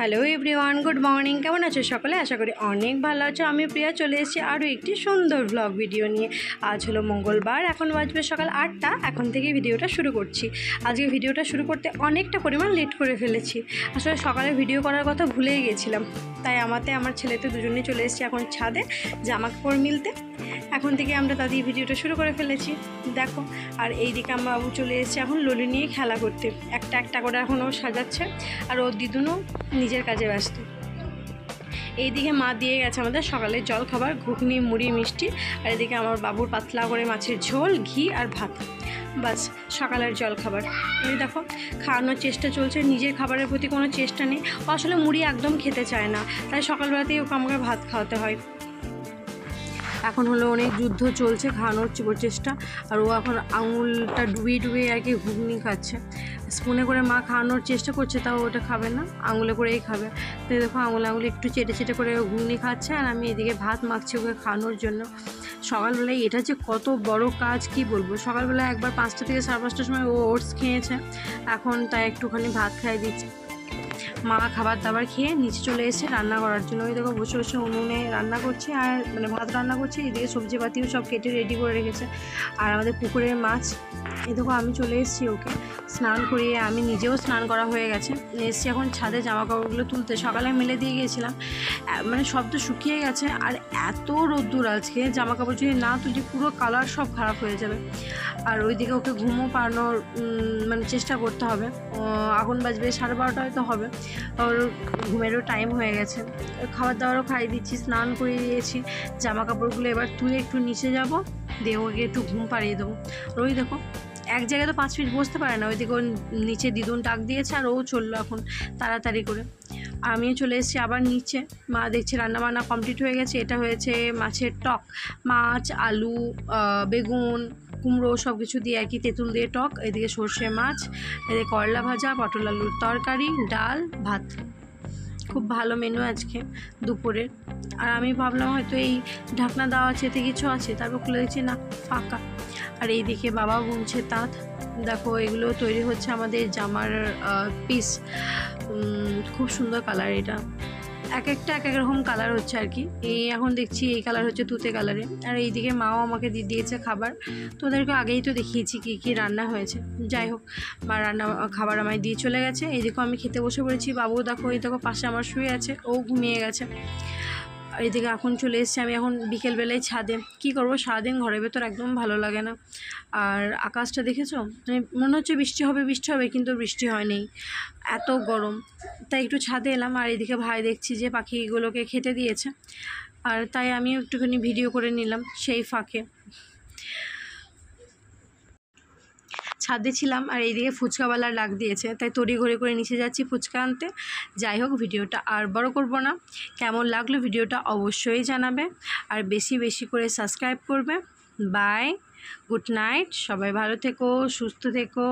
Hello everyone, good morning. কেমন আছো সকলে? আশা করি অনেক ভালো আছো। আমি প্রিয়া চলে এসেছি আরও একটি সুন্দর ব্লগ ভিডিও নিয়ে। আজ হলো মঙ্গলবার, এখন বাজবে সকাল 8টা। এখন থেকে ভিডিওটা শুরু করছি। আজকে ভিডিওটা শুরু করতে অনেকটা পরিমাণ লেট করে ফেলেছি। আসলে সকালে ভিডিও করার কথা ভুলেই গেছিলাম, তাই আমার ছেলেতে দুজনেই চলে এসেছি এখন ছাদে জামা কাপড় মিলতে। এখন থেকে আমরা তাদের ভিডিওটা শুরু করে ফেলেছি, দেখো। আর এইদিকে আমার বাবু চলে এসেছে এখন ললি নিয়ে খেলা করতে। একটা একটা করে এখন ও সাজাচ্ছে, আর ওর দিদুনও নিজের কাজে ব্যস্ত। এইদিকে মা দিয়ে গেছে আমাদের সকালের জল খাবার, ঘুগনি, মুড়ি, মিষ্টি। আর এদিকে আমার বাবুর পাতলা করে মাছের ঝোল, ঘি আর ভাত। বাস সকালের জল খাবার। এই দেখো খাওয়ানোর চেষ্টা চলছে, নিজের খাবারের প্রতি কোনো চেষ্টা নেই। ও আসলে মুড়ি একদম খেতে চায় না, তাই সকালবেলাতেই ওকে আমাকে ভাত খাওয়াতে হয়। এখন হলো অনেক যুদ্ধ চলছে খাওয়ানোর চেষ্টা, আর ও এখন আঙুলটা ডুবিয়ে ডুবিয়ে আর কি ঘুগনি খাচ্ছে। স্পুনে করে মা খাওয়ানোর চেষ্টা করছে, তাও ওটা খাবে না, আঙুলে করেই খাবে। তো দেখো আঙুলে একটু চেটে চেটে করে ঘুগনি খাচ্ছে, আর আমি এদিকে ভাত মাখছি ওকে খাওয়ানোর জন্য। সকালবেলায় এটা যে কত বড় কাজ কি বলবো। সকালবেলায় একবার 5টা থেকে 5:30টার সময় ও ওটস খেয়েছে, এখন তাই একটুখানি ভাত খাইয়ে দিচ্ছি। মা খাবার দাবার খেয়ে নিচে চলে এসেছে রান্না করার জন্য। ওই দেখো বসে বসে উনুনে রান্না করছে, আর ভাত রান্না করছে। এদিকে সবজিপাতিও সব কেটে রেডি করে রেখেছে। আর আমাদের পুকুরের মাছ, এই দেখো আমি চলে এসেছি ওকে স্নান করিয়ে, আমি নিজেও স্নান করা হয়ে গেছে। এসেছি এখন ছাদে জামা কাপড়গুলো তুলতে। সকালে মেলে দিয়ে গিয়েছিলাম, সব তো শুকিয়ে গেছে। আর এত রোদ্দুর আজকে, জামা কাপড় যদি না তুলি পুরো কালার সব খারাপ হয়ে যাবে। আর ওইদিকে ওকে ঘুমও পাড়ানোর চেষ্টা করতে হবে। এখন বাজবে 12:30 হয়তো হবে, ওর ঘুমেরও টাইম হয়ে গেছে। খাবার দাবারও খাইয়ে দিচ্ছি, স্নান করিয়ে দিয়েছি। জামা কাপড়গুলো এবার তুলে একটু নিচে যাব, দিয়ে ওকে একটু ঘুম পাড়িয়ে দেবো। ওই দেখো এক জায়গায় তো 5 মিনিট বসতে পারে না। ওইদিকে ওর নিচে দিদুন ডাক দিয়েছে, আর ও চললো এখন তাড়াতাড়ি করে। আমিও চলে এসেছি আবার নিচে। মা দেখছি রান্নাবান্না কমপ্লিট হয়ে গেছে। এটা হয়েছে মাছের টক, মাছ, আলু, বেগুন, কুমড়ো সব কিছু দিয়ে আর কি, তেঁতুল দিয়ে টক। এদিকে সর্ষে মাছ, এদিকে করলা ভাজা, পটল আলুর তরকারি, ডাল, ভাত। খুব ভালো মেনু আজকে দুপুরের। আর আমি ভাবলাম হয়তো এই ঢাকনা দেওয়া আছে, এতে কিছু আছে, তারপর খুলে দেখছি না, ফাঁকা। আর এইদিকে বাবা বুনছে তাঁত। দেখো এগুলো তৈরি হচ্ছে আমাদের জামার পিস। খুব সুন্দর কালার, এটা এক একটা এক এক রকম কালার হচ্ছে আর কি। এই এখন দেখছি এই কালার হচ্ছে তুতে কালারে। আর এইদিকে মাও আমাকে দিয়ে দিয়েছে খাবার। তোদেরকে আগেই তো দেখিয়েছি কী কী রান্না হয়েছে। যাই হোক, মা খাবার আমায় দিয়ে চলে গেছে। এইদিকেও আমি খেতে বসে পড়েছি। বাবু দেখো এই দেখো পাশে আমার শুয়ে আছে, ও ঘুমিয়ে গেছে। আর এদিকে এখন চলে এসেছি আমি এখন বিকেলবেলায় ছাদে। কি করব, সারাদিন ঘরের ভেতর একদম ভালো লাগে না। আর আকাশটা দেখেছো, মনে হচ্ছে বৃষ্টি হবে বৃষ্টি হবে, কিন্তু বৃষ্টি হয়নি, এত গরম। তাই একটু ছাদে এলাম। আর এদিকে ভাই দেখছি যে পাখিগুলোকে খেতে দিয়েছে, আর তাই আমিও একটুখানি ভিডিও করে নিলাম সেই ফাঁকে। ছাদে ছিলাম, আর এইদিকে ফুচকাওয়ালা ডাক দিয়েছে, তাই তড়িঘড়ি করে নিচে যাচ্ছি ফুচকা আনতে। যাই হোক, ভিডিওটা আর বড় করব না। কেমন লাগলো ভিডিওটা অবশ্যই জানাবে, আর বেশি বেশি করে সাবস্ক্রাইব করবে। বাই, গুড নাইট, সবাই ভালো থেকো, সুস্থ থেকো।